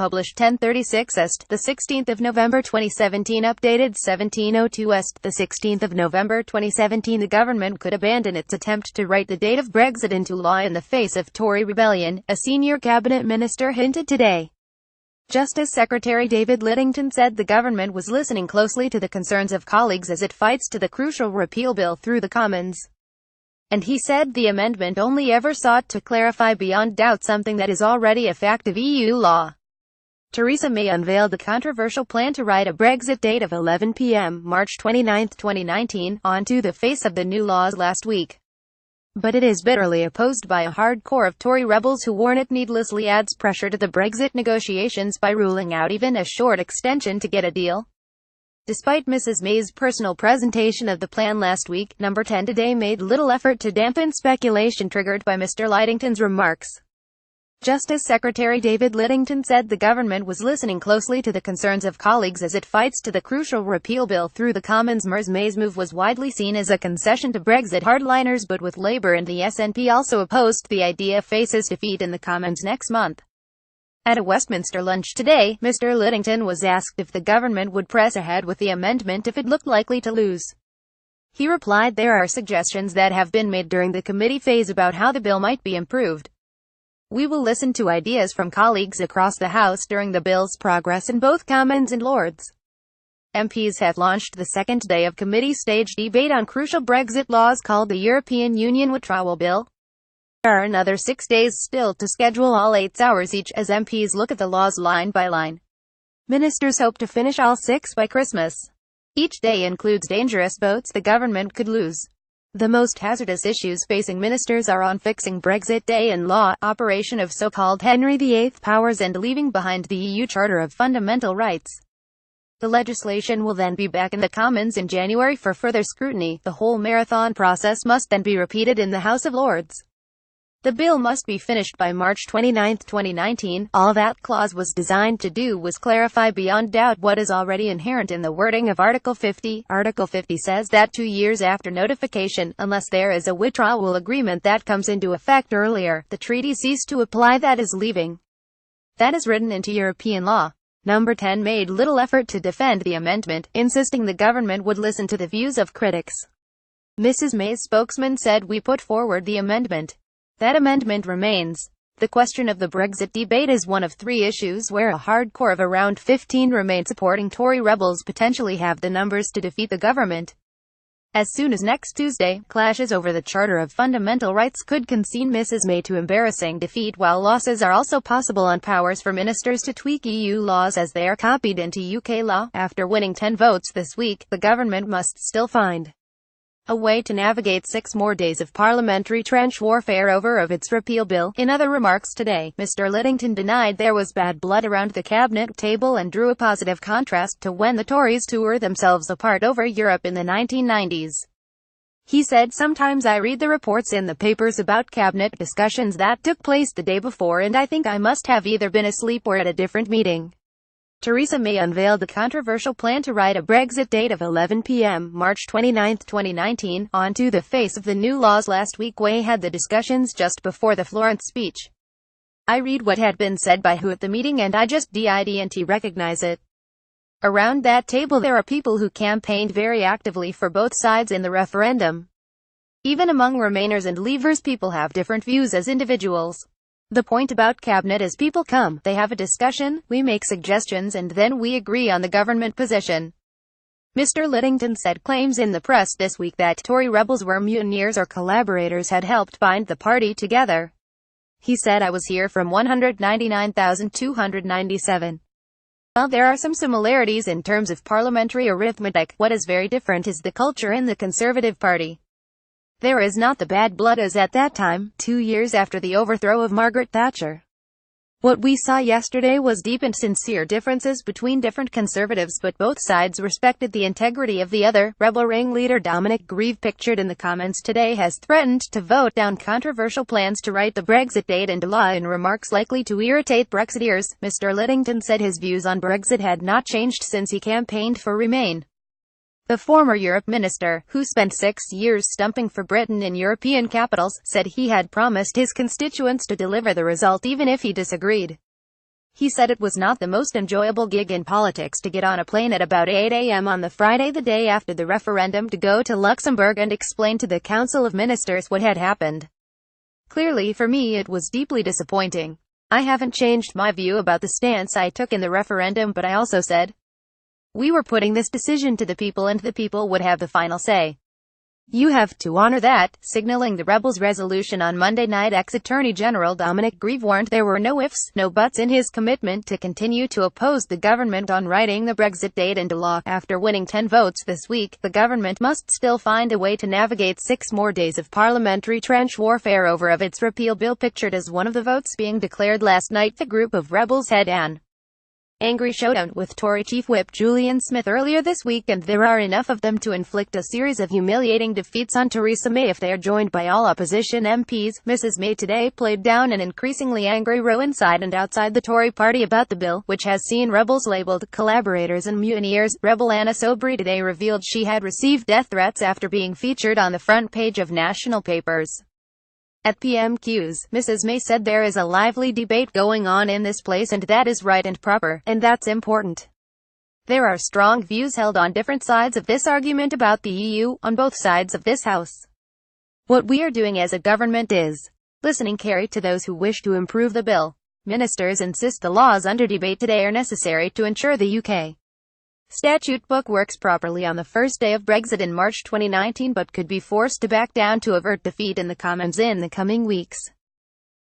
published 10:36 est, the 16th of November 2017, updated 17:02 est, the 16th of November 2017. The government could abandon its attempt to write the date of Brexit into law in the face of Tory rebellion, a senior cabinet minister hinted today. Justice Secretary David Lidington said the government was listening closely to the concerns of colleagues as it fights to the crucial repeal bill through the Commons. And he said the amendment only ever sought to clarify beyond doubt something that is already a fact of EU law. Theresa May unveiled the controversial plan to write a Brexit date of 11 p.m. March 29, 2019, onto the face of the new laws last week. But it is bitterly opposed by a hardcore of Tory rebels who warn it needlessly adds pressure to the Brexit negotiations by ruling out even a short extension to get a deal. Despite Mrs. May's personal presentation of the plan last week, Number 10 Today made little effort to dampen speculation triggered by Mr. Lidington's remarks. Justice Secretary David Lidington said the government was listening closely to the concerns of colleagues as it fights to the crucial repeal bill through the Commons. May's move was widely seen as a concession to Brexit hardliners, but with Labour and the SNP also opposed, the idea faces defeat in the Commons next month. At a Westminster lunch today, Mr. Lidington was asked if the government would press ahead with the amendment if it looked likely to lose. He replied, "There are suggestions that have been made during the committee phase about how the bill might be improved. We will listen to ideas from colleagues across the House during the bill's progress in both Commons and Lords." MPs have launched the second day of committee-stage debate on crucial Brexit laws called the European Union Withdrawal Bill. There are another 6 days still to schedule, all 8 hours each, as MPs look at the laws line by line. Ministers hope to finish all 6 by Christmas. Each day includes dangerous votes the government could lose. The most hazardous issues facing ministers are on fixing Brexit Day and law, operation of so-called Henry VIII powers, and leaving behind the EU Charter of Fundamental Rights. The legislation will then be back in the Commons in January for further scrutiny. The whole marathon process must then be repeated in the House of Lords. The bill must be finished by March 29, 2019. All that clause was designed to do was clarify beyond doubt what is already inherent in the wording of Article 50. Article 50 says that 2 years after notification, unless there is a withdrawal agreement that comes into effect earlier, the treaty ceases to apply. That is leaving. That is written into European law. Number 10 made little effort to defend the amendment, insisting the government would listen to the views of critics. Mrs. May's spokesman said, "We put forward the amendment. That amendment remains." The question of the Brexit debate is one of 3 issues where a hardcore of around 15 remain supporting Tory rebels potentially have the numbers to defeat the government. As soon as next Tuesday, clashes over the Charter of Fundamental Rights could consign Mrs. May to embarrassing defeat, while losses are also possible on powers for ministers to tweak EU laws as they are copied into UK law. After winning 10 votes this week, the government must still find a way to navigate 6 more days of parliamentary trench warfare over its repeal bill. In other remarks today, Mr. Lidington denied there was bad blood around the cabinet table and drew a positive contrast to when the Tories tore themselves apart over Europe in the 1990s. He said, "Sometimes I read the reports in the papers about cabinet discussions that took place the day before, and I think I must have either been asleep or at a different meeting." Theresa May unveiled the controversial plan to write a Brexit date of 11 p.m. March 29, 2019, onto the face of the new laws last week. May had the discussions just before the Florence speech. "I read what had been said by who at the meeting and I just didn't recognize it. Around that table there are people who campaigned very actively for both sides in the referendum. Even among Remainers and Leavers, people have different views as individuals. The point about cabinet is people come, they have a discussion, we make suggestions, and then we agree on the government position." Mr. Lidington said claims in the press this week that Tory rebels were mutineers or collaborators had helped bind the party together. He said, "I was here from 199,297. While there are some similarities in terms of parliamentary arithmetic, what is very different is the culture in the Conservative Party. There is not the bad blood as at that time, 2 years after the overthrow of Margaret Thatcher. What we saw yesterday was deep and sincere differences between different Conservatives, but both sides respected the integrity of the other." Rebel ringleader Dominic Grieve, pictured in the Commons today, has threatened to vote down controversial plans to write the Brexit date into law in remarks likely to irritate Brexiteers. Mr. Lidington said his views on Brexit had not changed since he campaigned for Remain. The former Europe minister, who spent 6 years stumping for Britain in European capitals, said he had promised his constituents to deliver the result even if he disagreed. He said it was not the most enjoyable gig in politics to get on a plane at about 8 a.m. on the Friday the day after the referendum to go to Luxembourg and explain to the Council of Ministers what had happened. Clearly for me it was deeply disappointing. I haven't changed my view about the stance I took in the referendum, but I also said we were putting this decision to the people and the people would have the final say. You have to honor that. Signaling the rebels' resolution on Monday night, ex-Attorney General Dominic Grieve warned there were no ifs, no buts in his commitment to continue to oppose the government on writing the Brexit date into law. After winning 10 votes this week, the government must still find a way to navigate 6 more days of parliamentary trench warfare over its repeal bill, pictured as one of the votes being declared last night. The group of rebels had an angry showdown with Tory Chief Whip Julian Smith earlier this week, and there are enough of them to inflict a series of humiliating defeats on Theresa May if they are joined by all opposition MPs. Mrs May today played down an increasingly angry row inside and outside the Tory party about the bill, which has seen rebels labelled collaborators and mutineers. Rebel Anna Soubry today revealed she had received death threats after being featured on the front page of national papers. At PMQs, Mrs May said there is a lively debate going on in this place, and that is right and proper, and that's important. There are strong views held on different sides of this argument about the EU, on both sides of this house. What we are doing as a government is listening carefully to those who wish to improve the bill. Ministers insist the laws under debate today are necessary to ensure the UK statute book works properly on the first day of Brexit in March 2019, but could be forced to back down to avert defeat in the Commons in the coming weeks.